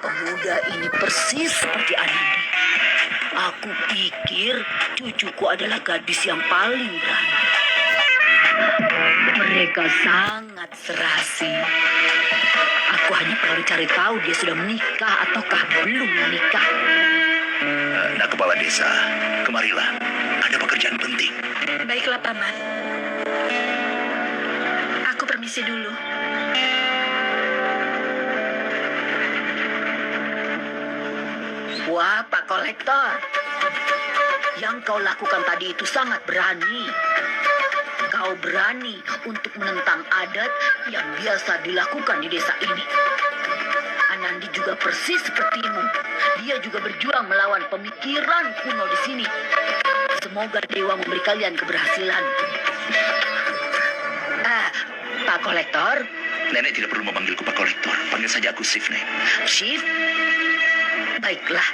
Pemuda ini persis seperti Anandi. Aku pikir cucuku adalah gadis yang paling berani. Mereka sangat serasi. Aku hanya perlu cari tahu dia sudah menikah ataukah belum menikah. Nak Kepala Desa, kemarilah. Ada pekerjaan penting. Baiklah, Paman. Aku permisi dulu. Wah, Pak Kolektor. Yang kau lakukan tadi itu sangat berani. Kau berani untuk menentang adat yang biasa dilakukan di desa ini. Anandi juga persis sepertimu. Dia juga berjuang melawan pemikiran kuno di sini. Semoga Dewa memberi kalian keberhasilan. Pak Kolektor. Nenek tidak perlu memanggilku Pak Kolektor. Panggil saja aku Chief, Nek. Chief? Baiklah.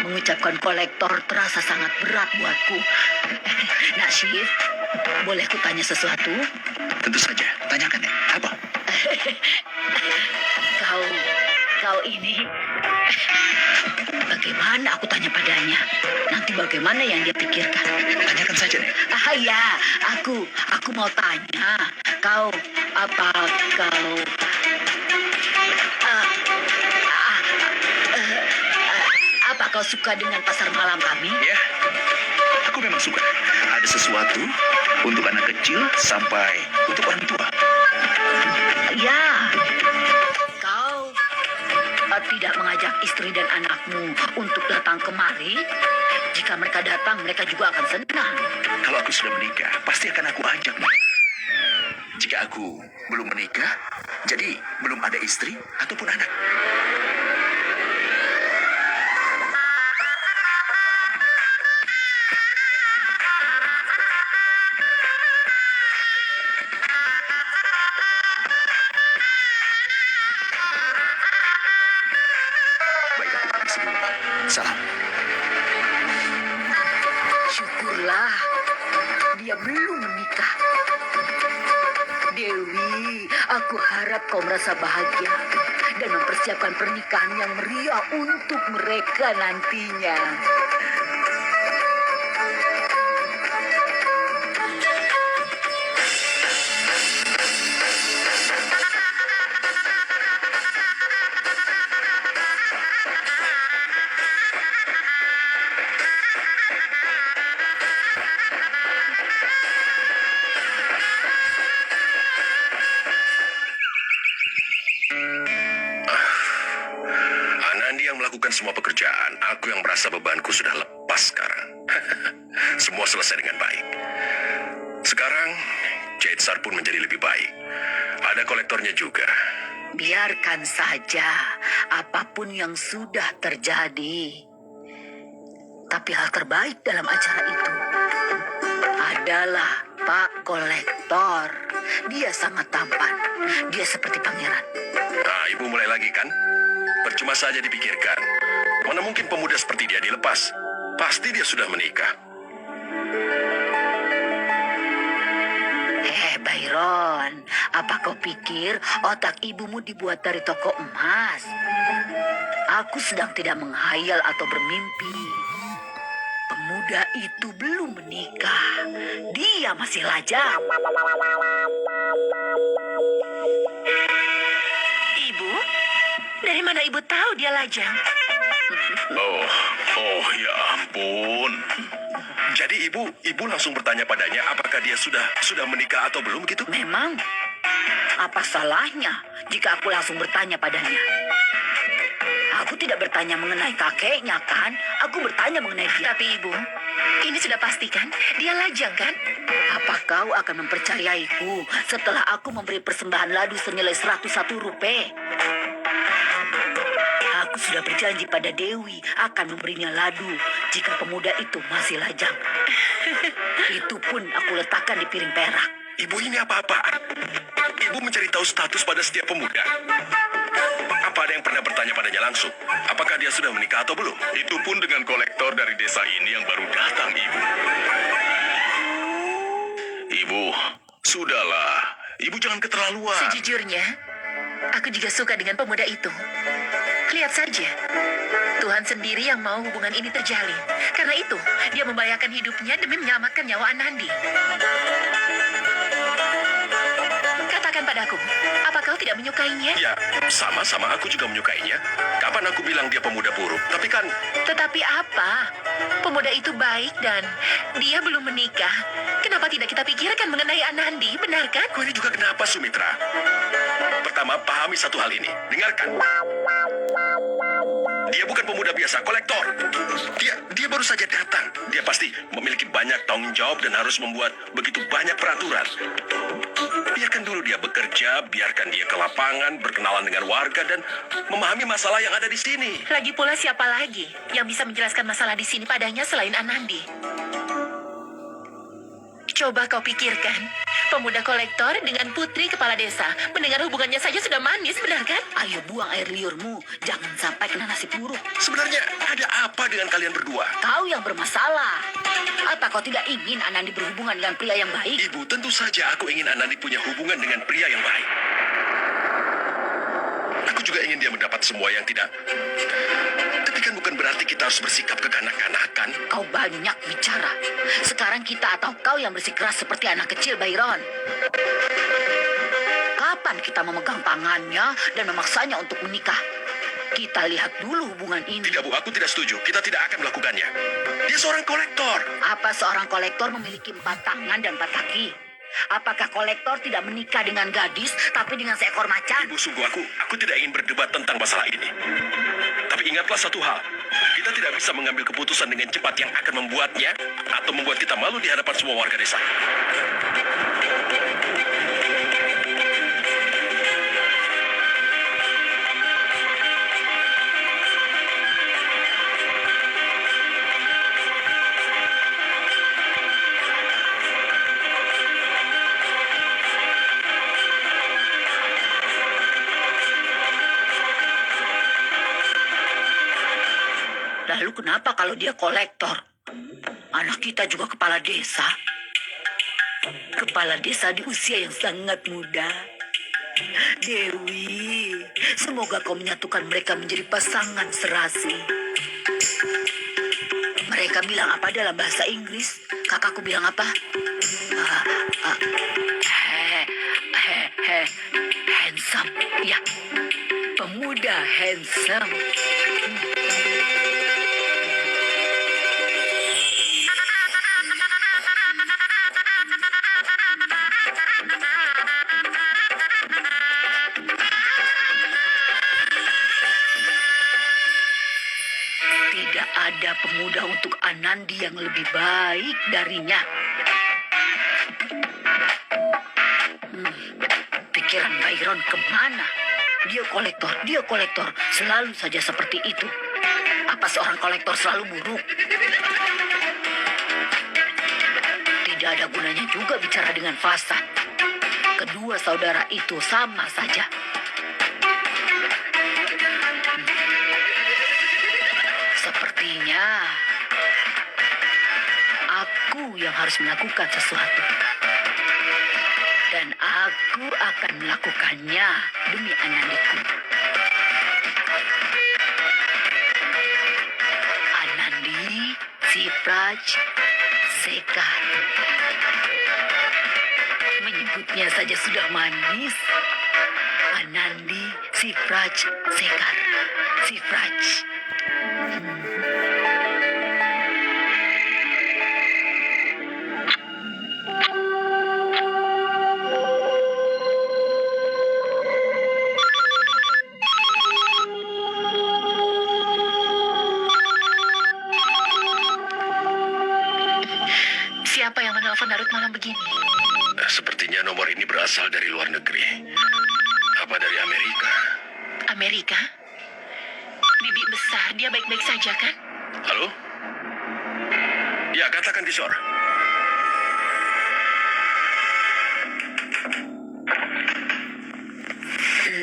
Mengucapkan kolektor terasa sangat berat buatku. Nak Chief, boleh ku tanya sesuatu? Tentu saja. Tanyakan, Nek. Apa? Kau ini... Bagaimana aku tanya padanya? Nanti bagaimana yang dia pikirkan? Tanyakan saja, Nek. Ya, aku mau tanya. Apa kau suka dengan pasar malam kami? Ya, aku memang suka. Ada sesuatu untuk anak kecil sampai untuk orang tua. Ya, kau tidak mengajak istri dan anakmu untuk datang kemari? Jika mereka datang, mereka juga akan senang. Kalau aku sudah menikah, pasti akan aku ajak, Nek. Jika aku belum menikah, jadi belum ada istri ataupun anak. Baik, aku permisi dulu. Salam. Syukurlah, dia belum menikah. Dewi, aku harap kau merasa bahagia dan mempersiapkan pernikahan yang meriah untuk mereka nantinya. Anandi yang melakukan semua pekerjaan, aku yang merasa bebanku sudah lepas sekarang. Semua selesai dengan baik. Sekarang, Jetsar pun menjadi lebih baik. Ada kolektornya juga. Biarkan saja apapun yang sudah terjadi. Tapi hal terbaik dalam acara itu adalah Pak Kolektor. Dia sangat tampan. Dia seperti pangeran. Nah, ibu mulai lagi kan? Percuma saja dipikirkan. Mana mungkin pemuda seperti dia dilepas? Pasti dia sudah menikah. Byron, apa kau pikir otak ibumu dibuat dari toko emas? Aku sedang tidak menghayal atau bermimpi. Pemuda itu belum menikah. Dia masih lajang. Ibu? Dari mana ibu tahu dia lajang? Oh ya ampun. Jadi ibu langsung bertanya padanya apakah dia sudah menikah atau belum gitu? Memang, apa salahnya jika aku langsung bertanya padanya? Aku tidak bertanya mengenai kakeknya, kan? Aku bertanya mengenai dia. Tapi ibu, ini sudah pastikan dia lajang, kan? Apa kau akan mempercayaiku setelah aku memberi persembahan ladu senilai 101 rupiah? Aku sudah berjanji pada Dewi akan memberinya ladu jika pemuda itu masih lajang. Itu pun aku letakkan di piring perak. Ibu ini apa-apaan? Ibu mencari tahu status pada setiap pemuda. Apa ada yang pernah bertanya padanya langsung? Apakah dia sudah menikah atau belum? Itu pun dengan kolektor dari desa ini yang baru datang, Ibu. Ibu, sudahlah. Ibu jangan keterlaluan. Sejujurnya, Aku juga suka dengan pemuda itu. Lihat saja, Tuhan sendiri yang mau hubungan ini terjalin. Karena itu, dia membahayakan hidupnya demi menyelamatkan nyawa Anandi. Katakan padaku, apa kau tidak menyukainya? Ya, sama-sama aku juga menyukainya. Kapan aku bilang dia pemuda buruk? Tapi kan, Tetapi apa? Pemuda itu baik dan dia belum menikah. Kenapa tidak kita pikirkan mengenai Anandi, benar kan? kau ini juga kenapa, Sumitra? Pertama, pahami satu hal ini. Dengarkan. Dia bukan pemuda biasa, kolektor. Dia baru saja datang. Dia pasti memiliki banyak tanggung jawab dan harus membuat begitu banyak peraturan. Biarkan dulu dia bekerja, biarkan dia ke lapangan, berkenalan dengan warga, dan memahami masalah yang ada di sini. Lagi pula siapa lagi yang bisa menjelaskan masalah di sini padanya selain Anandi? Coba kau pikirkan, pemuda kolektor dengan putri kepala desa. Mendengar hubungannya saja sudah manis, benar kan? Ayo buang air liurmu, jangan sampai kena nasib buruk. Sebenarnya ada apa dengan kalian berdua? Kau yang bermasalah. Apa kau tidak ingin Anandi berhubungan dengan pria yang baik? Ibu, tentu saja aku ingin Anandi punya hubungan dengan pria yang baik. Aku juga ingin dia mendapat semua yang tidak. Tapi kan bukan berarti kita harus bersikap kekanak-kanakan. Kau banyak bicara. Sekarang kita atau kau yang bersikeras seperti anak kecil, Byron. Kapan kita memegang tangannya dan memaksanya untuk menikah? Kita lihat dulu hubungan ini. Tidak, Bu, aku tidak setuju. Kita tidak akan melakukannya. Dia seorang kolektor. Apa seorang kolektor memiliki 4 tangan dan 4 kaki? Apakah kolektor tidak menikah dengan gadis, tapi dengan seekor macan? Ibu, sungguh aku tidak ingin berdebat tentang masalah ini. Tapi ingatlah satu hal. Kita tidak bisa mengambil keputusan dengan cepat yang akan membuatnya atau membuat kita malu di hadapan semua warga desa. Lalu kenapa kalau dia kolektor? Anak kita juga kepala desa. Kepala desa di usia yang sangat muda. Dewi, semoga kau menyatukan mereka menjadi pasangan serasi. Mereka bilang apa dalam bahasa Inggris? Kakakku bilang apa? Handsome. Ya, pemuda handsome. Tidak ada pemuda untuk Anandi yang lebih baik darinya. Pikiran Byron kemana? Dia kolektor, selalu saja seperti itu. Apa seorang kolektor selalu buruk? Tidak ada gunanya juga bicara dengan fasad. Kedua saudara itu sama saja. Sepertinya aku yang harus melakukan sesuatu. Dan aku akan melakukannya demi Anandiku. Anandi, Sipraj, Sekar. Menyebutnya saja sudah manis. Anandi, Sipraj, Sekar. Sipraj. Siapa yang menelpon larut malam begini? Sepertinya nomor ini berasal dari luar negeri. Apa dari Amerika? Amerika? Bibi besar, dia baik-baik saja kan? Halo? Ya, katakan Kishore.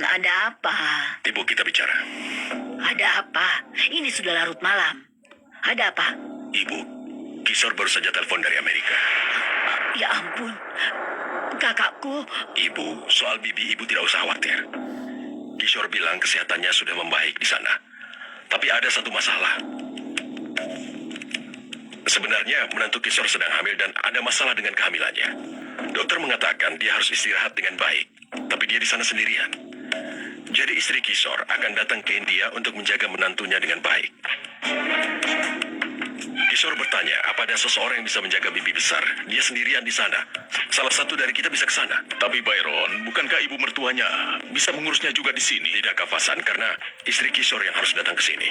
Ada apa? Ibu, kita bicara. Ada apa? Ini sudah larut malam. Ada apa? Ibu, Kishore baru saja telepon dari Amerika. Ya ampun. Kakakku. Ibu, soal Bibi, Ibu tidak usah khawatir. Kishore bilang kesehatannya sudah membaik di sana. Tapi ada satu masalah. Sebenarnya menantu Kishore sedang hamil dan ada masalah dengan kehamilannya. Dokter mengatakan dia harus istirahat dengan baik, tapi dia di sana sendirian. Jadi istri Kishore akan datang ke India untuk menjaga menantunya dengan baik. Kishore bertanya, apa ada seseorang yang bisa menjaga bibi besar? Dia sendirian di sana. Salah satu dari kita bisa ke sana. Tapi Byron, bukankah ibu mertuanya bisa mengurusnya juga di sini? Tidak, Kak Fasan, karena istri Kishore yang harus datang ke sini.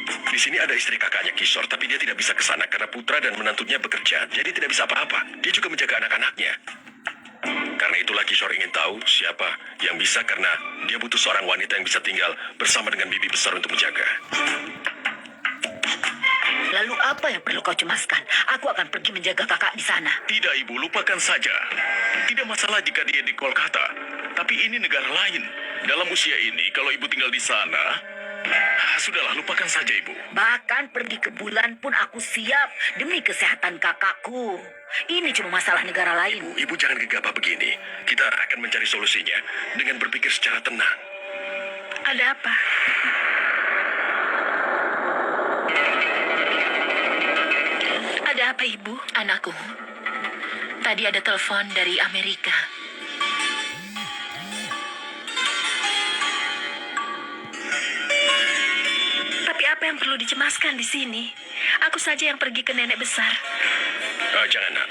Di sini ada istri kakaknya Kishore, tapi dia tidak bisa ke sana karena putra dan menantunya bekerja. Jadi tidak bisa apa-apa. Dia juga menjaga anak-anaknya. Karena itulah Kishore ingin tahu siapa yang bisa, karena dia butuh seorang wanita yang bisa tinggal bersama dengan bibi besar untuk menjaga. Lalu apa yang perlu kau cemaskan? Aku akan pergi menjaga kakak di sana. Tidak, ibu, lupakan saja. Tidak masalah jika dia di Kolkata. Tapi ini negara lain. Dalam usia ini, kalau ibu tinggal di sana, sudahlah, lupakan saja, ibu. Bahkan pergi ke bulan pun aku siap demi kesehatan kakakku. Ini cuma masalah negara lain. Ibu jangan gegabah begini. Kita akan mencari solusinya dengan berpikir secara tenang. Ada apa? Ada apa, Ibu? Anakku, tadi ada telepon dari Amerika. Tapi apa yang perlu dicemaskan di sini? Aku saja yang pergi ke nenek besar. Jangan, nak.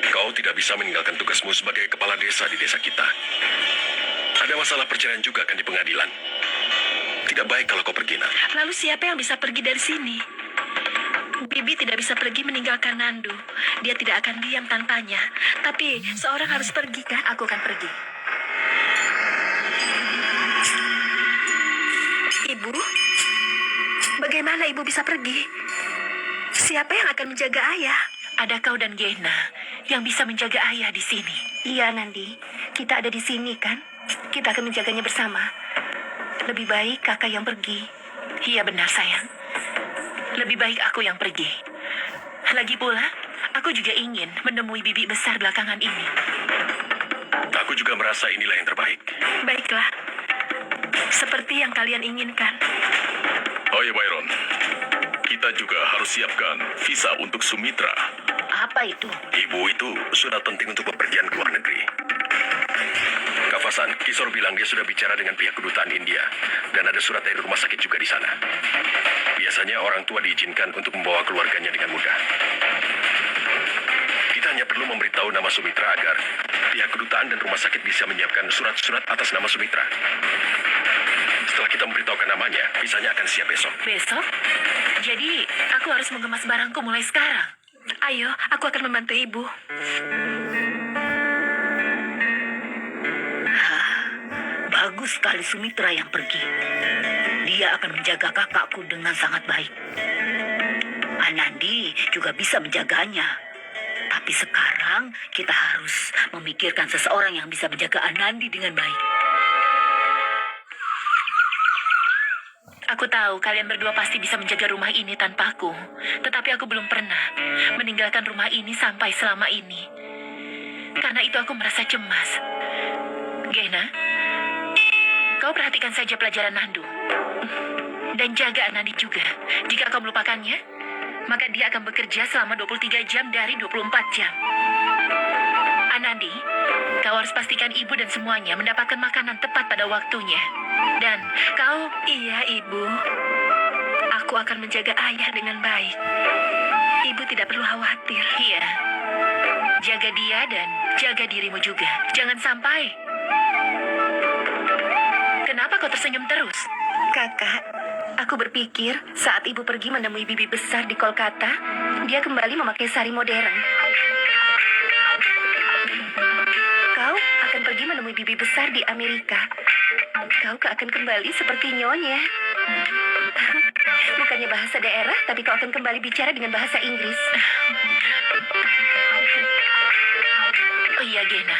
Kau tidak bisa meninggalkan tugasmu sebagai kepala desa di desa kita. Ada masalah perceraian juga kan di pengadilan. Tidak baik kalau kau pergi, nak. Lalu siapa yang bisa pergi dari sini? Bibi tidak bisa pergi meninggalkan Nandu. Dia tidak akan diam tanpanya. Tapi seorang harus pergi, kan? Aku akan pergi. Ibu? Bagaimana ibu bisa pergi? Siapa yang akan menjaga ayah? Ada kau dan Gena yang bisa menjaga ayah di sini. Iya, Nandi. Kita ada di sini, kan? Kita akan menjaganya bersama. Lebih baik kakak yang pergi. Iya, benar, sayang. Lebih baik aku yang pergi. Lagi pula, aku juga ingin menemui bibi besar belakangan ini. Aku juga merasa inilah yang terbaik. Baiklah. Seperti yang kalian inginkan. Oh ya, Byron. Kita juga harus siapkan visa untuk Sumitra. Apa itu? Ibu, itu surat penting untuk bepergian ke luar negeri. Kak Fasan, Kishore bilang dia sudah bicara dengan pihak kedutaan India. Dan ada surat dari rumah sakit juga di sana. Biasanya orang tua diizinkan untuk membawa keluarganya dengan mudah. Kita hanya perlu memberitahu nama Sumitra agar pihak kedutaan dan rumah sakit bisa menyiapkan surat-surat atas nama Sumitra. Setelah kita memberitahukan namanya, visanya akan siap besok. Besok? Jadi, aku harus mengemas barangku mulai sekarang. Ayo, aku akan membantu ibu. Bagus sekali Sumitra yang pergi. Dia akan menjaga kakakku dengan sangat baik. Anandi juga bisa menjaganya. Tapi sekarang kita harus memikirkan seseorang yang bisa menjaga Anandi dengan baik. Aku tahu kalian berdua pasti bisa menjaga rumah ini tanpa aku. Tetapi aku belum pernah meninggalkan rumah ini sampai selama ini. Karena itu aku merasa cemas. Gena, kau perhatikan saja pelajaran Nandu. Dan jaga Anandi juga. Jika kau melupakannya, maka dia akan bekerja selama 23 jam dari 24 jam. Anandi, kau harus pastikan ibu dan semuanya mendapatkan makanan tepat pada waktunya. Dan kau... Iya, Ibu. Aku akan menjaga ayah dengan baik. Ibu tidak perlu khawatir. Iya. Jaga dia dan jaga dirimu juga. Jangan sampai... Kenapa kau tersenyum terus? Kakak, aku berpikir saat ibu pergi menemui bibi besar di Kolkata, dia kembali memakai sari modern. Kau akan pergi menemui bibi besar di Amerika. Kau akan kembali seperti nyonya. Bukannya bahasa daerah, tapi kau akan kembali bicara dengan bahasa Inggris. Oh iya, Gena.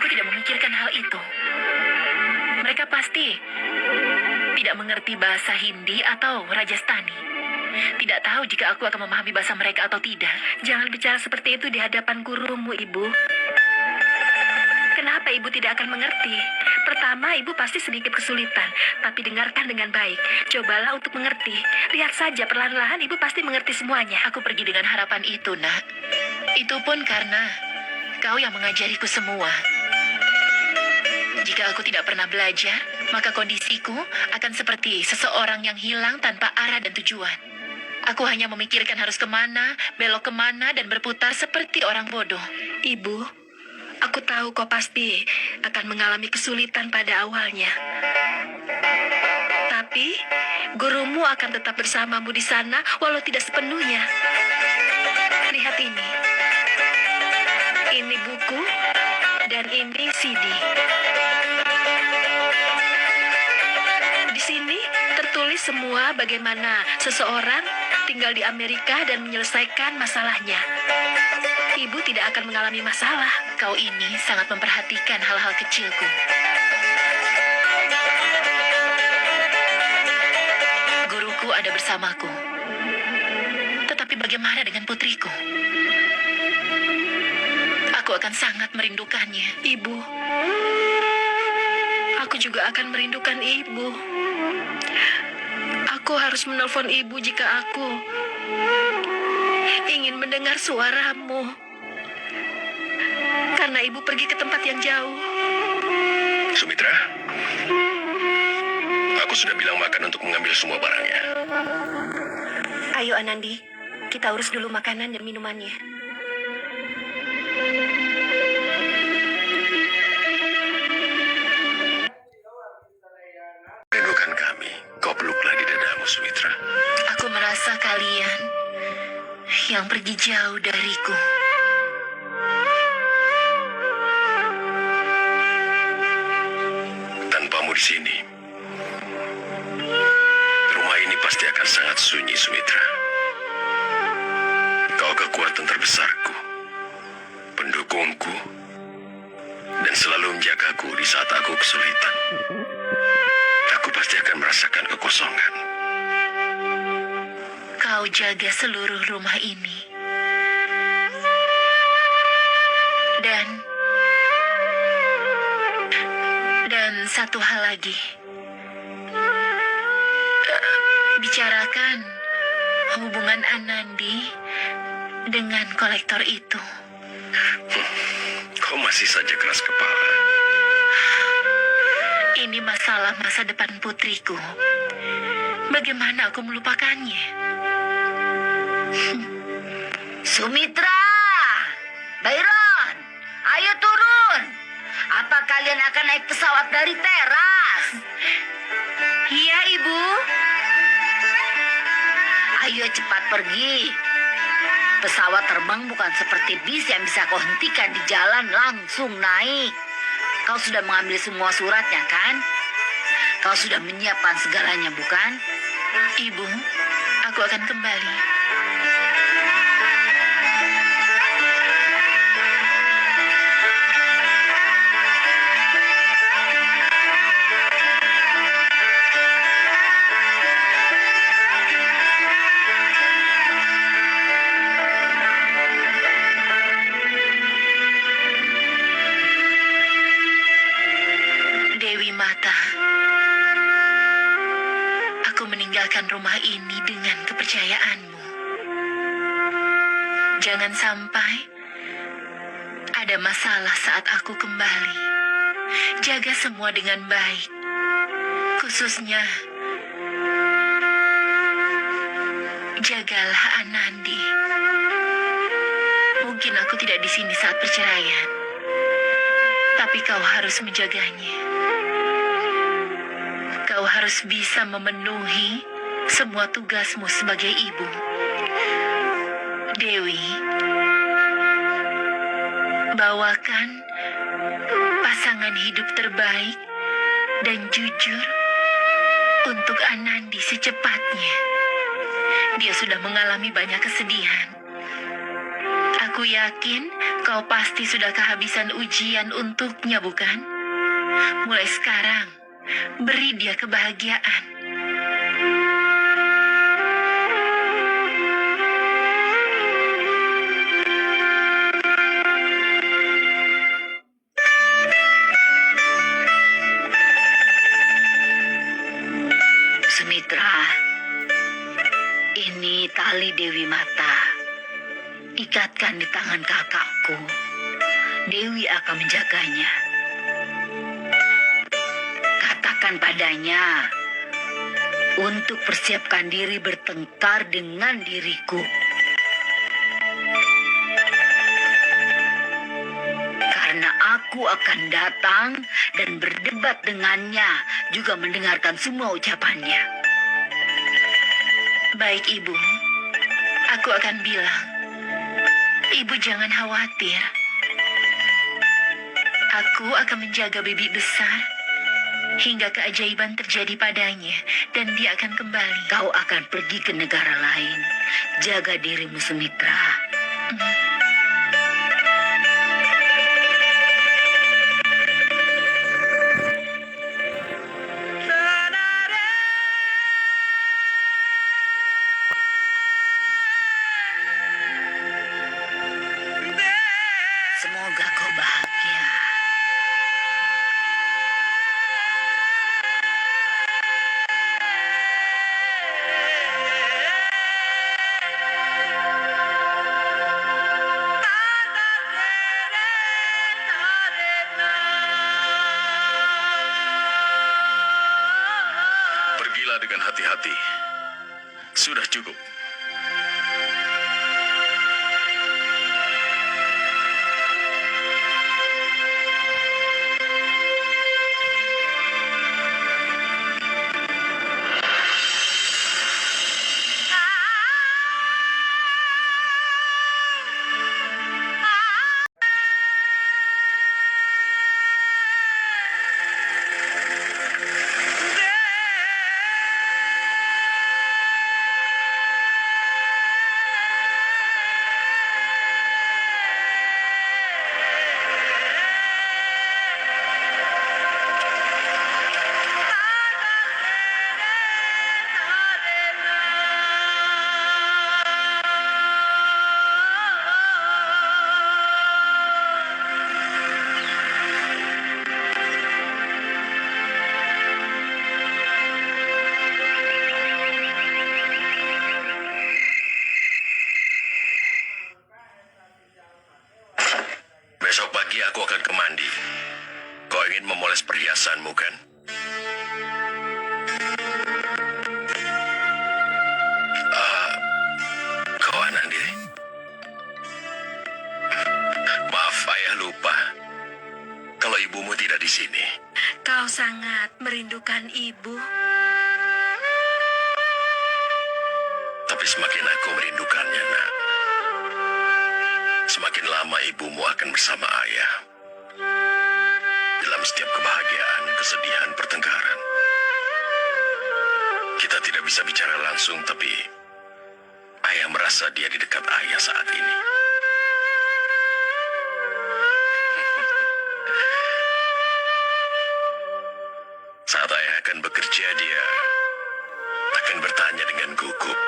Aku tidak memikirkan hal itu. Mereka pasti tidak mengerti bahasa Hindi atau Rajasthani. Tidak tahu jika aku akan memahami bahasa mereka atau tidak. Jangan bicara seperti itu di hadapan gurumu, Ibu. Kenapa Mengapa ibu tidak akan mengerti? Pertama, ibu pasti sedikit kesulitan, tapi dengarkan dengan baik. Cobalah untuk mengerti. Lihat saja, perlahan-lahan ibu pasti mengerti semuanya. Aku pergi dengan harapan itu, Nak. Itu pun karena kau yang mengajariku semua. Jika aku tidak pernah belajar, maka kondisiku akan seperti seseorang yang hilang tanpa arah dan tujuan. Aku hanya memikirkan harus kemana, belok kemana, dan berputar seperti orang bodoh. Ibu, aku tahu kau pasti akan mengalami kesulitan pada awalnya. Tapi, gurumu akan tetap bersamamu di sana walau tidak sepenuhnya. Lihat ini. Ini buku dan ini CD. Di sini tertulis semua bagaimana seseorang tinggal di Amerika dan menyelesaikan masalahnya. Ibu tidak akan mengalami masalah. Kau ini sangat memperhatikan hal-hal kecilku. Guruku ada bersamaku. Tetapi bagaimana dengan putriku? Aku akan sangat merindukannya. Ibu, aku juga akan merindukan ibu. Aku harus menelpon ibu jika aku ingin mendengar suaramu. Karena ibu pergi ke tempat yang jauh. Sumitra, aku sudah bilang makan untuk mengambil semua barangnya. Ayo Anandi, kita urus dulu makanan dan minumannya. Rindukan kami, kau peluklah di dadamu, Sumitra. Aku merasa kalian yang pergi jauh dariku. Tanpamu di sini, rumah ini pasti akan sangat sunyi, Sumitra. Kau kekuatan terbesarku, pendukungku, dan selalu menjagaku di saat aku kesulitan. Aku pasti akan merasakan kekosongan. Kau jaga seluruh rumah ini. Dan satu hal lagi. Bicarakan hubungan Anandi dengan kolektor itu. Kau masih saja keras kepala. Ini masalah masa depan putriku. Bagaimana aku melupakannya? Sumitra, Byron, ayo turun. Apa kalian akan naik pesawat dari teras? Iya, Ibu. Ayo cepat pergi. Pesawat terbang bukan seperti bis yang bisa kau hentikan di jalan langsung naik. Kau sudah mengambil semua suratnya, kan? Kau sudah menyiapkan segalanya, bukan? Ibu, aku akan kembali. Dewi Mata, aku meninggalkan rumah ini dengan kepercayaanmu. Jangan sampai ada masalah saat aku kembali. Jaga semua dengan baik. Khususnya, jagalah Anandi. Mungkin aku tidak di sini saat perceraian, tapi kau harus menjaganya. Kau harus bisa memenuhi semua tugasmu sebagai ibu. Dewi, bawakan pasangan hidup terbaik dan jujur untuk Anandi secepatnya. Dia sudah mengalami banyak kesedihan. Aku yakin kau pasti sudah kehabisan ujian untuknya, bukan? Mulai sekarang, beri dia kebahagiaan. Sumitra, ini tali Dewi Mata. Ikatkan di tangan kakakku. Dewi akan menjaganya. Katakan padanya untuk persiapkan diri bertengkar dengan diriku. Karena aku akan datang dan berdebat dengannya, juga mendengarkan semua ucapannya. Baik, Ibu. Aku akan bilang. Ibu jangan khawatir. Aku akan menjaga Bibi besar hingga keajaiban terjadi padanya dan dia akan kembali. Kau akan pergi ke negara lain. Jaga dirimu, Sumitra. Semoga kau bahagia. Pergilah dengan hati-hati. Sudah cukup. Besok pagi aku akan ke mandi. Kau ingin memoles perhiasanmu, kan? Kau Anandi. Maaf, ayah lupa. Kalau ibumu tidak di sini. Kau sangat merindukan ibu. Tapi semakin aku merindukannya, nak. Semakin lama ibumu akan bersama ayah. Dalam setiap kebahagiaan, kesedihan, pertengkaran. Kita tidak bisa bicara langsung, tapi ayah merasa dia di dekat ayah saat ini. Saat ayah akan bekerja, dia akan bertanya dengan gugup.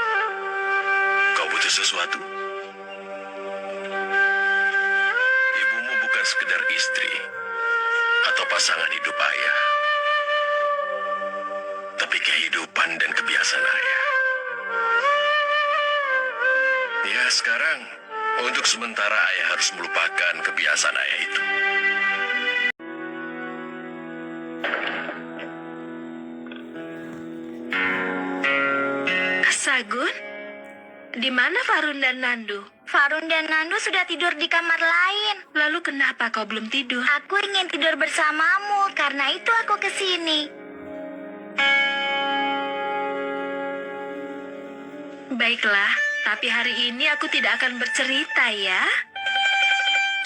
Kau butuh sesuatu? Ibumu bukan sekedar istri atau pasangan hidup ayah, tapi kehidupan dan kebiasaan ayah. Ya, sekarang untuk sementara ayah harus melupakan kebiasaan ayah itu. Sagun, di mana Farun dan Nandu? Farun dan Nandu sudah tidur di kamar lain. Lalu kenapa kau belum tidur? Aku ingin tidur bersamamu, karena itu aku ke sini. Baiklah, tapi hari ini aku tidak akan bercerita ya.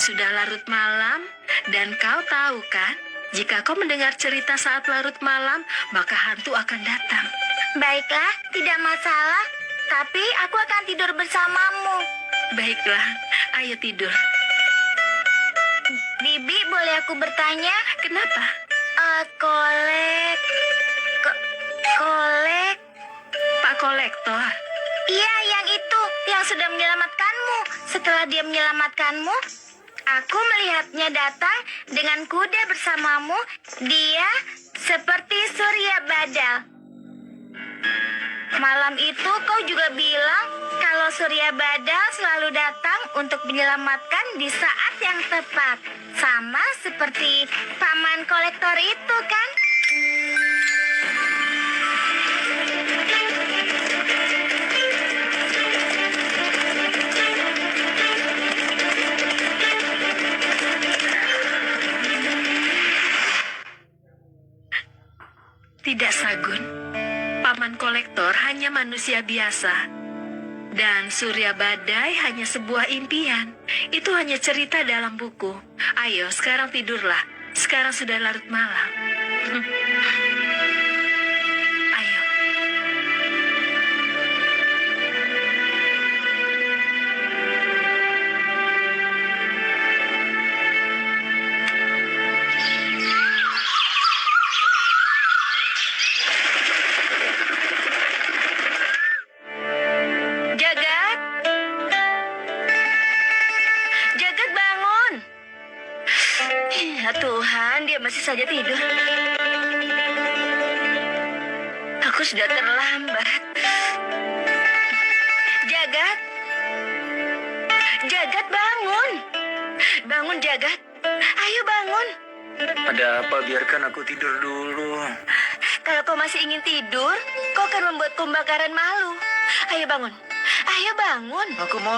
Sudah larut malam, dan kau tahu kan, jika kau mendengar cerita saat larut malam, maka hantu akan datang. Baiklah, tidak masalah. Tapi aku akan tidur bersamamu. Baiklah, ayo tidur. Bibi, boleh aku bertanya? Kenapa? Kolek... Kolek... Pak Kolektor, Iya, yang itu, yang sudah menyelamatkanmu. Setelah dia menyelamatkanmu, aku melihatnya datang dengan kuda bersamamu. Dia seperti Surya Badal. Malam itu kau juga bilang kalau Surya Badal selalu datang untuk menyelamatkan di saat yang tepat. Sama seperti paman kolektor itu kan? Tidak, Sagun. Paman kolektor hanya manusia biasa. Dan Surya Badai hanya sebuah impian. Itu hanya cerita dalam buku. Ayo, sekarang tidurlah. Sekarang sudah larut malam. Ayo. Jagat! Jagat bangun! Ya Tuhan, dia masih saja tidur. Aku sudah terlambat. Jagat! Jagat bangun! Bangun Jagat! Ayo bangun! Ada apa? Biarkan aku tidur dulu. Kalau kau masih ingin tidur, kau akan membuat pembakaran malu. Ayo bangun! Ayo bangun! Aku mau